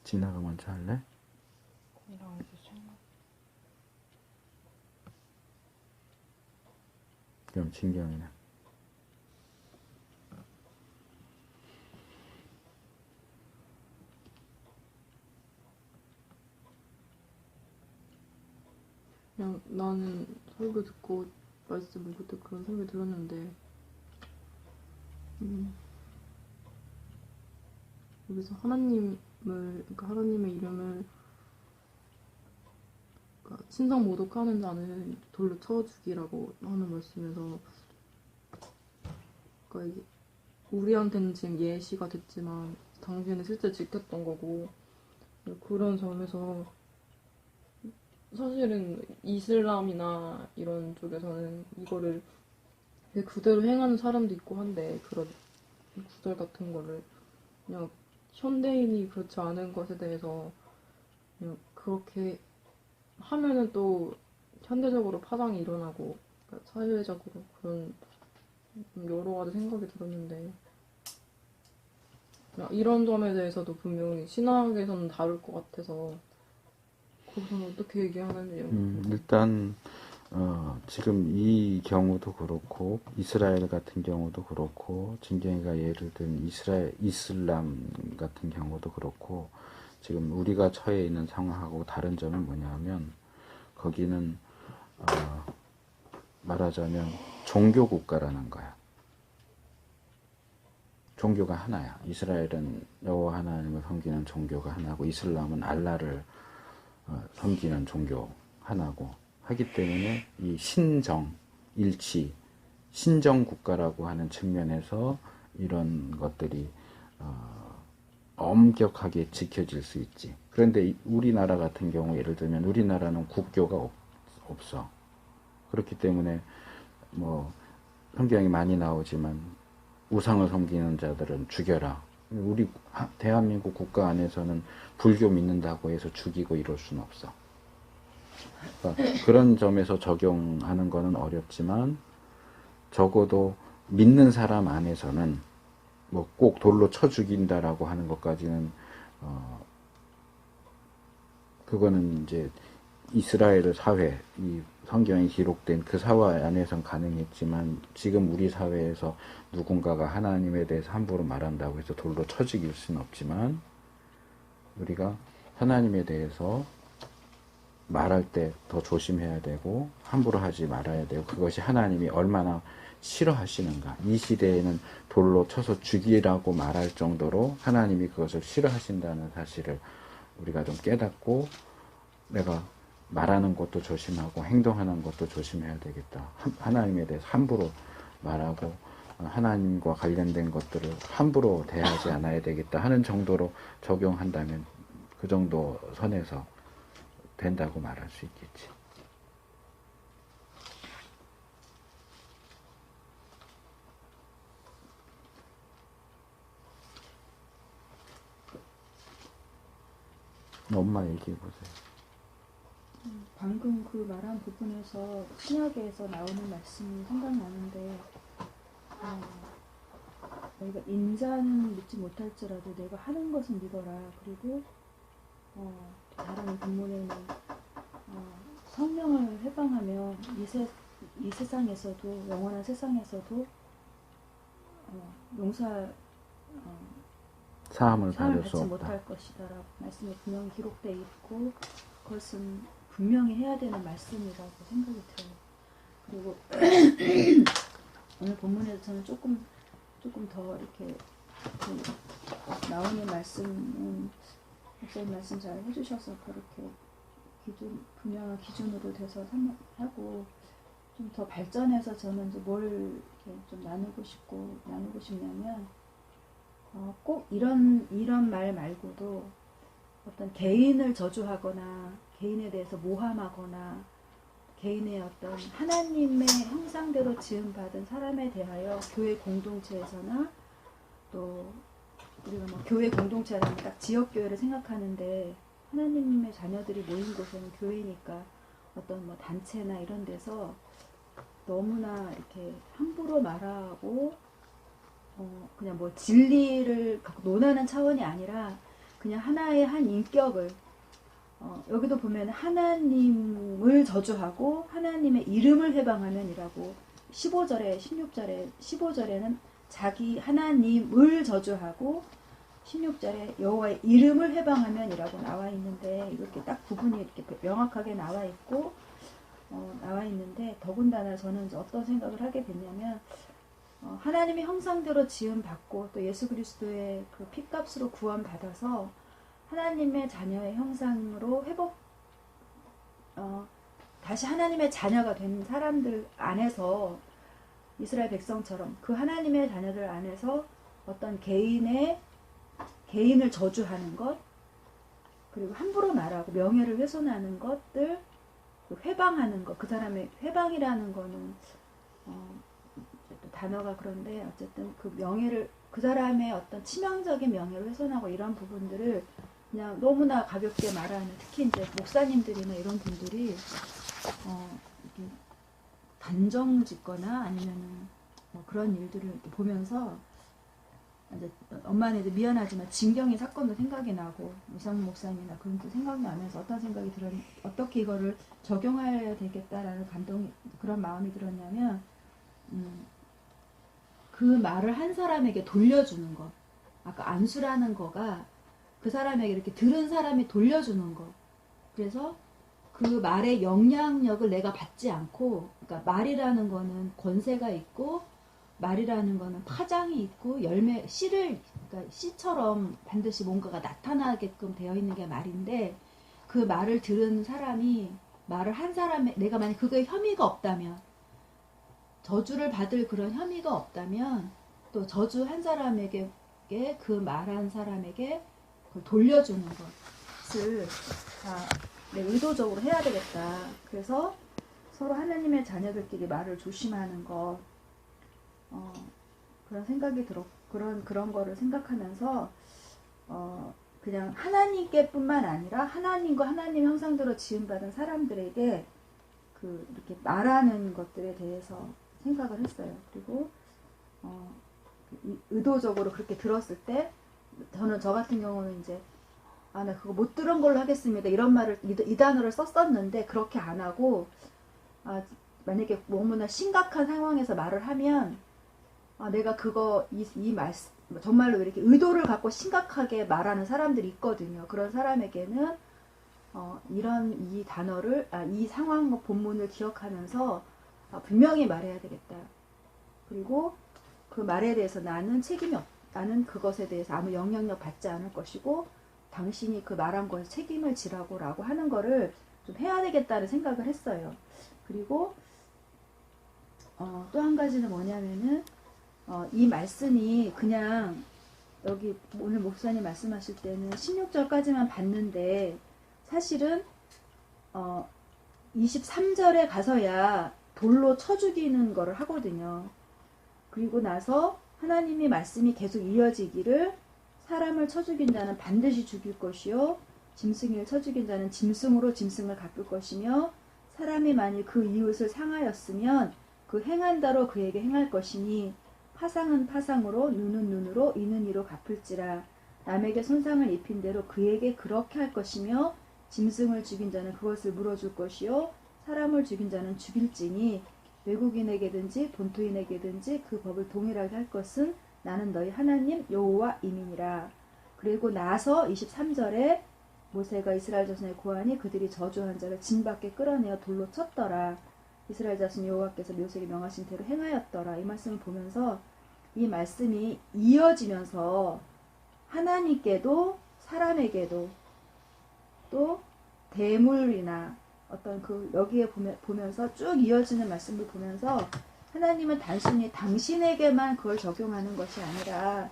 진아가 먼저 할래? 이랑 해주세요. 그럼 진경이는? 그냥 나는 설교 듣고 말씀 읽을 때 그런 설교 들었는데 여기서 그러니까 하나님의 이름을 그러니까 신성 모독하는 자는 돌로 쳐 죽이라고 하는 말씀에서 그러니까 이게 우리한테는 지금 예시가 됐지만 당시에는 실제 지켰던 거고 그런 점에서 사실은 이슬람이나 이런 쪽에서는 이거를 그대로 행하는 사람도 있고 한데 그런 구절 같은 거를 그냥 현대인이 그렇지 않은 것에 대해서 그냥 그렇게 하면은 또 현대적으로 파장이 일어나고 그러니까 사회적으로 그런 여러 가지 생각이 들었는데 이런 점에 대해서도 분명히 신학에서는 다를 것 같아서 거기서는 어떻게 얘기하는지 일단 지금 이 경우도 그렇고 이스라엘 같은 경우도 그렇고 진경이가 예를 든 이슬람 같은 경우도 그렇고 지금 우리가 처해 있는 상황하고 다른 점은 뭐냐면 거기는 말하자면 종교 국가라는 거야. 종교가 하나야. 이스라엘은 여호와 하나님을 섬기는 종교가 하나고 이슬람은 알라를 섬기는 종교 하나고 하기 때문에 이 신정, 일치, 신정 국가라고 하는 측면에서 이런 것들이 엄격하게 지켜질 수 있지. 그런데 우리나라 같은 경우 예를 들면 우리나라는 국교가 없어. 그렇기 때문에 뭐 성경이 많이 나오지만 우상을 섬기는 자들은 죽여라. 우리 대한민국 국가 안에서는 불교 믿는다고 해서 죽이고 이럴 수는 없어. 그러니까 그런 점에서 적용하는 거는 어렵지만 적어도 믿는 사람 안에서는 뭐 꼭 돌로 쳐 죽인다라고 하는 것까지는 그거는 이제 이스라엘 사회, 이 성경에 기록된 그 사회 안에선 가능했지만 지금 우리 사회에서 누군가가 하나님에 대해서 함부로 말한다고 해서 돌로 쳐 죽일 수는 없지만 우리가 하나님에 대해서 말할 때 더 조심해야 되고 함부로 하지 말아야 되고 그것이 하나님이 얼마나 싫어하시는가. 이 시대에는 돌로 쳐서 죽이라고 말할 정도로 하나님이 그것을 싫어하신다는 사실을 우리가 좀 깨닫고 내가 말하는 것도 조심하고 행동하는 것도 조심해야 되겠다. 하나님에 대해서 함부로 말하고 하나님과 관련된 것들을 함부로 대하지 않아야 되겠다 하는 정도로 적용한다면 그 정도 선에서 된다고 말할 수 있겠지. 엄마 얘기해 보세요. 방금 그 말한 부분에서 신약에서 나오는 말씀이 생각나는데 너희가 인자는 믿지 못할지라도 내가 하는 것은 믿어라. 그리고 다른 본문에는 성령을 회방하면 이 세상에서도 영원한 세상에서도 사함을 사함을 받을 수 받지 없다. 못할 것이다라고 말씀이 분명히 기록되어 있고 그것은 분명히 해야 되는 말씀이라고 생각이 들어요. 그리고 오늘 본문에서 저는 조금 더 이렇게 나오는 말씀은 목사님 말씀 잘 해주셔서 그렇게 분명한 기준으로 돼서 하고 좀 더 발전해서 저는 이제 뭘 이렇게 좀 나누고 싶냐면 꼭 이런 말 말고도 어떤 개인을 저주하거나 개인에 대해서 모함하거나 개인의 어떤 하나님의 형상대로 지음받은 사람에 대하여 교회 공동체에서나 또 우리가 뭐 교회 공동체라면 딱 지역교회를 생각하는데 하나님의 자녀들이 모인 곳에는 교회니까 어떤 뭐 단체나 이런 데서 너무나 이렇게 함부로 말하고 그냥 뭐 진리를 갖고 논하는 차원이 아니라 그냥 하나의 한 인격을 여기도 보면 하나님을 저주하고 하나님의 이름을 회방하면이라고 15절에 16절에 15절에는 자기 하나님을 저주하고 16절에 여호와의 이름을 회방하면이라고 나와 있는데 이렇게 딱 구분이 이렇게 명확하게 나와 있는데 더군다나 저는 이제 어떤 생각을 하게 됐냐면 하나님의 형상대로 지음받고 또 예수 그리스도의 그 핏값으로 구원받아서 하나님의 자녀의 형상으로 다시 하나님의 자녀가 된 사람들 안에서 이스라엘 백성처럼 그 하나님의 자녀들 안에서 어떤 개인을 저주하는 것 그리고 함부로 말하고 명예를 훼손하는 것들 회방하는 것 그 사람의 회방이라는 거는 또 단어가 그런데 어쨌든 그 사람의 어떤 치명적인 명예를 훼손하고 이런 부분들을 그냥 너무나 가볍게 말하는 특히 이제 목사님들이나 이런 분들이 이렇게 단정 짓거나 아니면은 뭐 그런 일들을 이렇게 보면서 이제 엄마는 이제 미안하지만 진경의 사건도 생각이 나고 이상무 목사님이나 그런 거 생각나면서 어떤 생각이 어떻게 이거를 적용해야 되겠다라는 그런 마음이 들었냐면 그 말을 한 사람에게 돌려주는 것 아까 안수라는 거가 그 사람에게 이렇게 들은 사람이 돌려주는 거 그래서 그 말의 영향력을 내가 받지 않고 그러니까 말이라는 거는 권세가 있고 말이라는 거는 파장이 있고 그러니까 씨처럼 반드시 뭔가가 나타나게끔 되어 있는 게 말인데 그 말을 들은 사람이 말을 한 사람의 내가 만약 그거에 혐의가 없다면 저주를 받을 그런 혐의가 없다면 또 저주한 사람에게 그 말한 사람에게 그걸 돌려주는 것을 의도적으로 해야 되겠다. 그래서 서로 하나님의 자녀들끼리 말을 조심하는 것 그런 생각이 그런 거를 생각하면서 그냥 하나님께뿐만 아니라 하나님과 하나님 형상대로 지음받은 사람들에게 이렇게 말하는 것들에 대해서 생각을 했어요. 그리고 의도적으로 그렇게 들었을 때 저 같은 경우는 이제 나 그거 못 들은 걸로 하겠습니다. 이런 말을 이 단어를 썼었는데 그렇게 안 하고 만약에 너무나 심각한 상황에서 말을 하면 내가 그거 이 말씀 정말로 이렇게 의도를 갖고 심각하게 말하는 사람들이 있거든요. 그런 사람에게는 이 단어를 이 상황 본문을 기억하면서 분명히 말해야 되겠다. 그리고 그 말에 대해서 나는 나는 그것에 대해서 아무 영향력 받지 않을 것이고 당신이 그 말한 것에 책임을 지라고라고 하는 거를 좀 해야 되겠다는 생각을 했어요. 그리고 또 한 가지는 뭐냐면은 이 말씀이 그냥 여기 오늘 목사님 말씀하실 때는 16절까지만 봤는데 사실은 23절에 가서야 돌로 쳐 죽이는 거를 하거든요. 그리고 나서 하나님의 말씀이 계속 이어지기를 사람을 쳐 죽인 자는 반드시 죽일 것이요 짐승이를 쳐 죽인 자는 짐승으로 짐승을 갚을 것이며 사람이 만일 그 이웃을 상하였으면 그 행한다로 그에게 행할 것이니 파상은 파상으로 눈은 눈으로 이는 이로 갚을지라 남에게 손상을 입힌 대로 그에게 그렇게 할 것이며 짐승을 죽인 자는 그것을 물어줄 것이요 사람을 죽인 자는 죽일지니 외국인에게든지 본토인에게든지 그 법을 동일하게 할 것은 나는 너희 하나님 여호와임이니라. 그리고 나서 23절에 모세가 이스라엘 자손의 고하니 그들이 저주한 자를 진 밖에 끌어내어 돌로 쳤더라. 이스라엘 자손 여호와께서 모세에게 명하신 대로 행하였더라. 이 말씀을 보면서 이 말씀이 이어지면서 하나님께도 사람에게도 또 대물이나 어떤 그 여기에 보면서 쭉 이어지는 말씀을 보면서 하나님은 단순히 당신에게만 그걸 적용하는 것이 아니라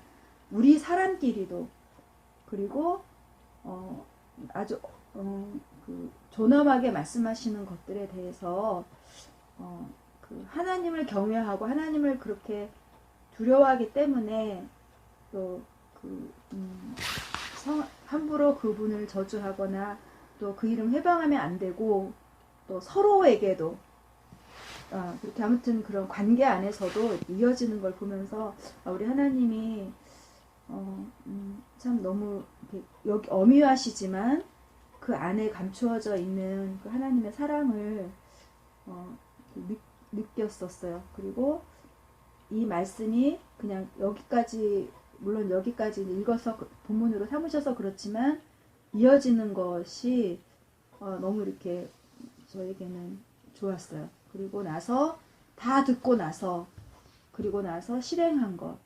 우리 사람끼리도 그리고 아주 그 존엄하게 말씀하시는 것들에 대해서 그 하나님을 경외하고 하나님을 그렇게 두려워하기 때문에 또 그 함부로 그분을 저주하거나 또 그 이름 회방하면 안 되고 또 서로에게도 그렇게 아무튼 그런 관계 안에서도 이어지는 걸 보면서 우리 하나님이 참 너무 여기 어미하시지만 그 안에 감추어져 있는 그 하나님의 사랑을 느꼈었어요. 그리고 이 말씀이 그냥 여기까지 물론 여기까지 읽어서 본문으로 삼으셔서 그렇지만 이어지는 것이 너무 이렇게 저에게는 좋았어요. 그리고 나서 다 듣고 나서 그리고 나서 실행한 것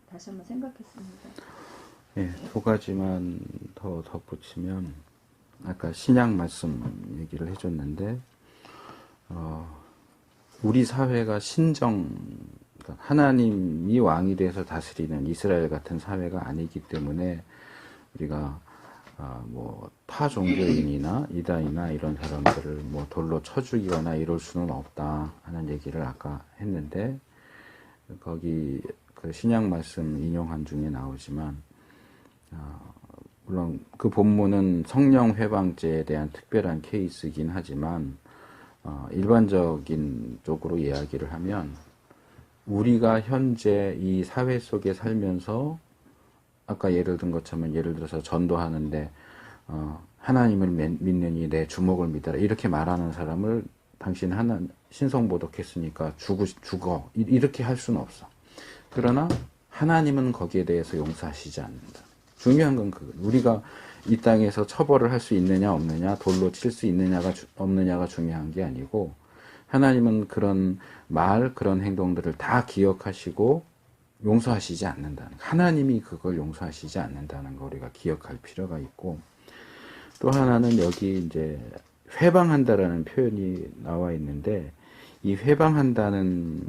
다시 한번 생각했습니다. 예, 두 가지만 더 덧붙이면 아까 신약 말씀 얘기를 해줬는데 우리 사회가 그러니까 하나님이 왕이 돼서 다스리는 이스라엘 같은 사회가 아니기 때문에 우리가 뭐 타 종교인이나 이단이나 이런 사람들을 뭐 돌로 쳐 죽이거나 이럴 수는 없다 하는 얘기를 아까 했는데 거기 그 신약 말씀 인용한 중에 나오지만 물론 그 본문은 성령 회방죄에 대한 특별한 케이스이긴 하지만 일반적인 쪽으로 이야기를 하면 우리가 현재 이 사회 속에 살면서 아까 예를 든 것처럼 예를 들어서 전도하는데 하나님을 믿느니 내 주목을 믿어라 이렇게 말하는 사람을 당신 신성모독했으니까 죽어 이렇게 할 수는 없어. 그러나 하나님은 거기에 대해서 용서하시지 않는다. 중요한 건 우리가 이 땅에서 처벌을 할 수 있느냐 없느냐 돌로 칠 수 있느냐가 없느냐가 중요한 게 아니고 하나님은 그런 그런 행동들을 다 기억하시고 용서하시지 않는다는 하나님이 그걸 용서하시지 않는다는 거 우리가 기억할 필요가 있고 또 하나는 여기 이제 회방한다라는 표현이 나와 있는데 이 회방한다는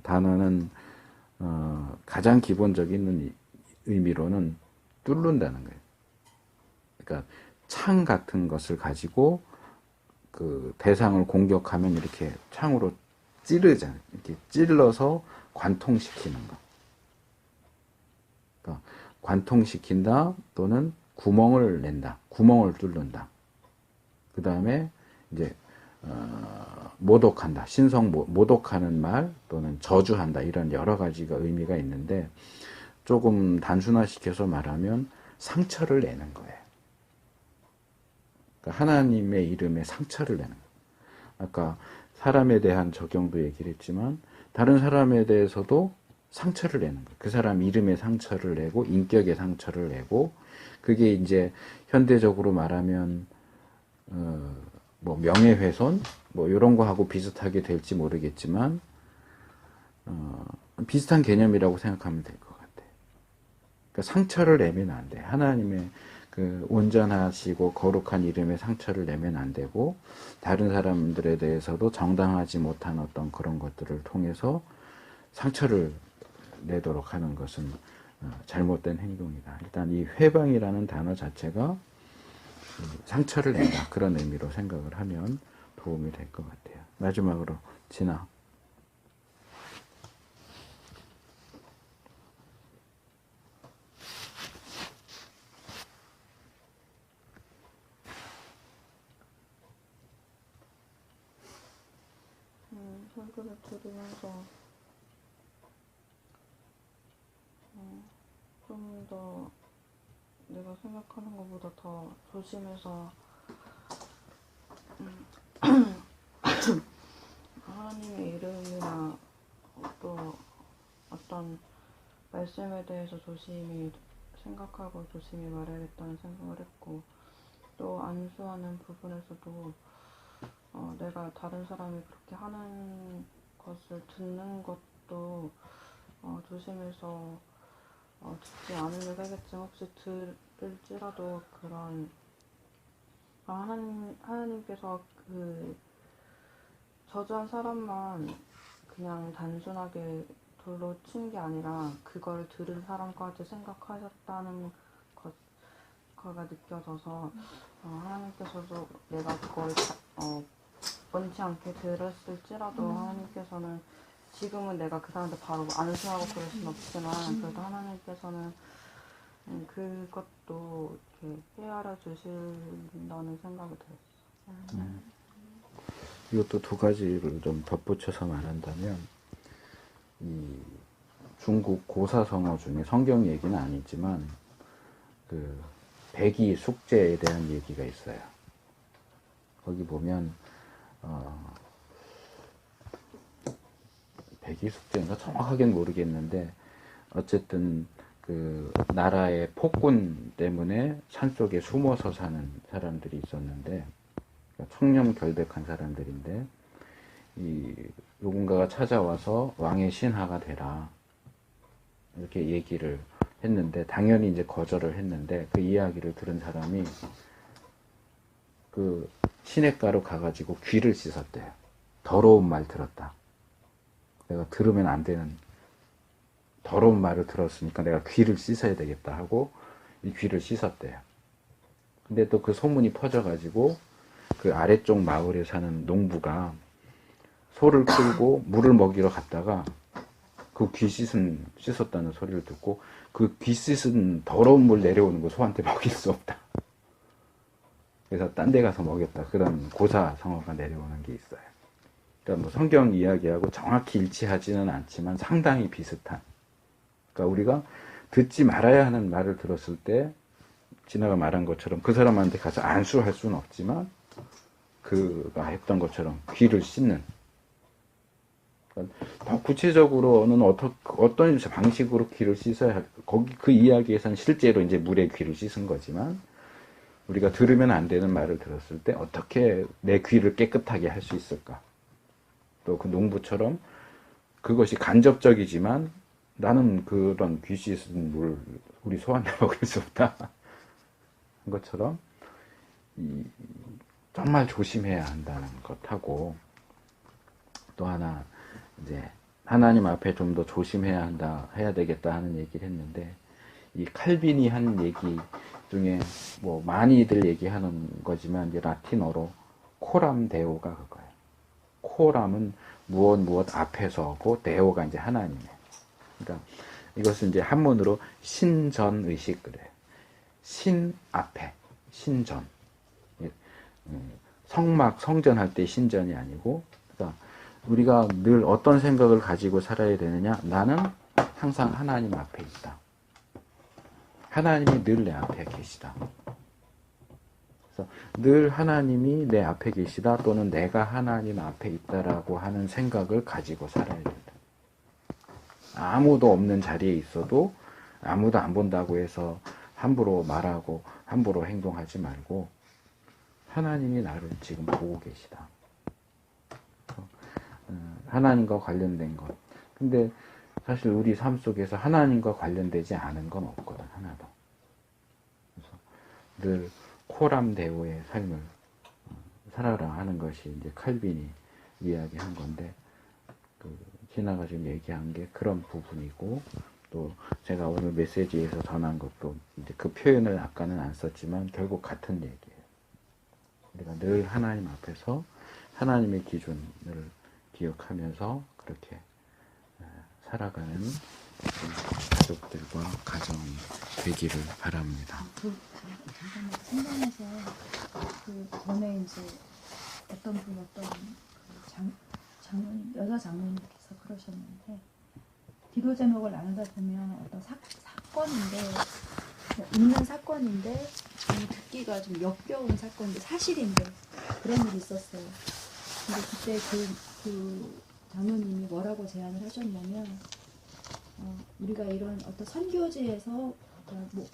단어는 가장 기본적인 의미로는 뚫는다는 거예요. 그러니까 창 같은 것을 가지고 그 대상을 공격하면 이렇게 창으로 찌르잖아요. 이렇게 찔러서 관통시키는 거. 그러니까 관통시킨다 또는 구멍을 낸다. 구멍을 뚫는다. 그 다음에 이제 모독한다. 모독하는 말 또는 저주한다. 이런 여러 가지가 의미가 있는데 조금 단순화시켜서 말하면 상처를 내는 거예요. 그러니까 하나님의 이름에 상처를 내는 거예요. 아까 사람에 대한 적용도 얘기를 했지만 다른 사람에 대해서도 상처를 내는 거예요. 그 사람 이름에 상처를 내고 인격에 상처를 내고 그게 이제 현대적으로 말하면 뭐 명예훼손 뭐 이런 거하고 비슷하게 될지 모르겠지만 비슷한 개념이라고 생각하면 될 것 같아요. 그러니까 상처를 내면 안 돼. 하나님의 그 온전하시고 거룩한 이름에 상처를 내면 안 되고 다른 사람들에 대해서도 정당하지 못한 어떤 그런 것들을 통해서 상처를 내도록 하는 것은 잘못된 행동이다. 일단 이 회방이라는 단어 자체가 상처를 낸다. 그런 의미로 생각을 하면 도움이 될 것 같아요. 마지막으로 진아. 설교를 들으면서 좀 더 내가 생각하는 것보다 더 조심해서 하나님의 이름이나 또 어떤 말씀에 대해서 조심히 생각하고 조심히 말해야겠다는 생각을 했고 또 안수하는 부분에서도 내가 다른 사람이 그렇게 하는 것을 듣는 것도 조심해서 듣지 않으면 하겠지만 혹시 들을지라도 그런 하나님께서 그 저주한 사람만 그냥 단순하게 돌로 친 게 아니라 그걸 들은 사람까지 생각하셨다는 거가 느껴져서 하나님께서도 내가 그걸 원치 않게 들었을지라도 하나님께서는 지금은 내가 그 사람한테 바로 안수하고 그럴 순 없지만 그래도 하나님께서는 그것도 이렇게 헤아려 주신다는 생각이 들었어요. 이것도 두 가지를 좀 덧붙여서 말한다면 이 중국 고사성어 중에 성경 얘기는 아니지만 그 백이 숙제에 대한 얘기가 있어요. 거기 보면 백이 숙제인가 정확하게는 모르겠는데 어쨌든 그 나라의 폭군 때문에 산속에 숨어서 사는 사람들이 있었는데 청렴결백한 사람들인데 이 누군가가 찾아와서 왕의 신하가 되라 이렇게 얘기를 했는데 당연히 이제 거절을 했는데 그 이야기를 들은 사람이 그 시냇가로 가가지고 귀를 씻었대요. 더러운 말 들었다. 내가 들으면 안 되는 더러운 말을 들었으니까 내가 귀를 씻어야 되겠다 하고 이 귀를 씻었대요. 근데 또 그 소문이 퍼져가지고 그 아래쪽 마을에 사는 농부가 소를 끌고 물을 먹이러 갔다가 그 귀 씻었다는 소리를 듣고 그 귀 씻은 더러운 물 내려오는 거 소한테 먹일 수 없다. 그래서 딴 데 가서 먹였다. 그런 고사성어가 내려오는 게 있어요. 그러니까 뭐 성경 이야기하고 정확히 일치하지는 않지만 상당히 비슷한. 그러니까 우리가 듣지 말아야 하는 말을 들었을 때 진아가 말한 것처럼 그 사람한테 가서 안수할 수는 없지만 그가 했던 것처럼 귀를 씻는. 그러니까 더 구체적으로는 어떤 방식으로 귀를 씻어야 할까? 거기 그 이야기에서는 실제로 이제 물에 귀를 씻은 거지만 우리가 들으면 안 되는 말을 들었을 때 어떻게 내 귀를 깨끗하게 할 수 있을까? 또 그 농부처럼 그것이 간접적이지만 나는 그런 귀 씻은 물 우리 소한테 먹일 수 없다. 한 것처럼 정말 조심해야 한다는 것하고 또 하나 이제 하나님 앞에 좀 더 조심해야 해야 되겠다 하는 얘기를 했는데 이 칼빈이 한 얘기 중에 뭐 많이들 얘기하는 거지만 이제 라틴어로 코람 데오가 그거예요. 코람은 무엇 앞에서고 데오가 이제 하나님이에요. 그러니까 이것은 이제 한문으로 신전의식 그래요. 신 앞에 신전. 성전할 때 신전이 아니고 그러니까 우리가 늘 어떤 생각을 가지고 살아야 되느냐? 나는 항상 하나님 앞에 있다. 하나님이 늘 내 앞에 계시다. 그래서 늘 하나님이 내 앞에 계시다 또는 내가 하나님 앞에 있다라고 하는 생각을 가지고 살아야 된다. 아무도 없는 자리에 있어도 아무도 안 본다고 해서 함부로 말하고 함부로 행동하지 말고 하나님이 나를 지금 보고 계시다. 하나님과 관련된 것. 근데 사실 우리 삶 속에서 하나님과 관련되지 않은 건 없거든, 하나도. 그래서 늘 코람데오의 삶을 살아라 하는 것이 이제 칼빈이 이야기한 건데, 진아가 지금 얘기한 게 그런 부분이고, 또 제가 오늘 메시지에서 전한 것도 이제 그 표현을 아까는 안 썼지만 결국 같은 얘기예요. 우리가 늘 하나님 앞에서 하나님의 기준을 기억하면서 그렇게 살아가는 가족들과 가정이 되기를 바랍니다. 잠깐만 성경에서 그 전에 이제 어떤 장로님, 여자 장로님께서 그러셨는데 기도 제목을 나누다 보면 어떤 사건인데 있는 사건인데 듣기가 좀 역겨운 사건인데 사실인데 그런 일이 있었어요. 근데 그때 그 장로님이 뭐라고 제안을 하셨냐면 우리가 이런 어떤 선교지에서 뭐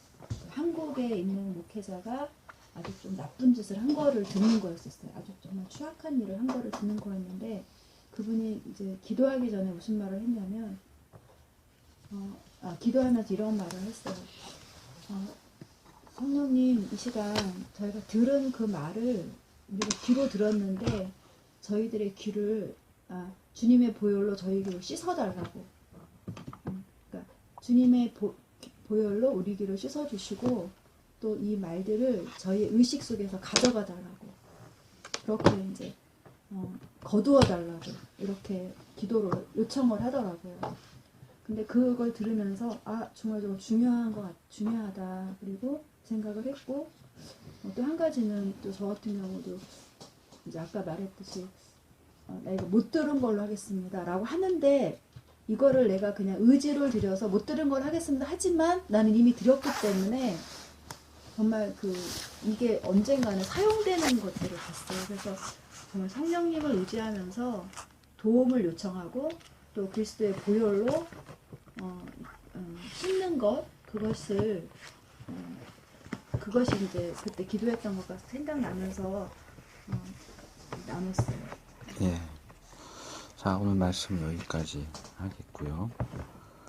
한국에 있는 목회자가 아주 좀 나쁜 짓을 한 거를 듣는 거였었어요. 아주 정말 추악한 일을 한 거를 듣는 거였는데 그분이 이제 기도하기 전에 무슨 말을 했냐면 기도하면서 이런 말을 했어요. 성령님, 이 시간 저희가 들은 그 말을 우리가 귀로 들었는데 저희들의 귀를 주님의 보혈로 저희 귀를 씻어달라고. 그러니까 주님의 보혈로 우리 귀를 씻어주시고 또 이 말들을 저희 의식 속에서 가져가 달라고. 그렇게 이제 거두어 달라고 이렇게 기도로 요청을 하더라고요. 근데 그걸 들으면서 정말 좀 중요하다 그리고 생각을 했고 또 한 가지는 또 저 같은 경우도 이제 아까 말했듯이 나 이거 못 들은 걸로 하겠습니다 라고 하는데 이거를 내가 그냥 의지를 들여서 못 들은 걸 하겠습니다 하지만 나는 이미 드렸기 때문에 정말 이게 언젠가는 사용되는 것들을 봤어요. 그래서 정말 성령님을 의지하면서 도움을 요청하고 또 그리스도의 보혈로 씻는 것 그것이 이제 그때 기도했던 것과 생각나면서 나눴어요. 예. 자, 오늘 말씀 여기까지 하겠고요.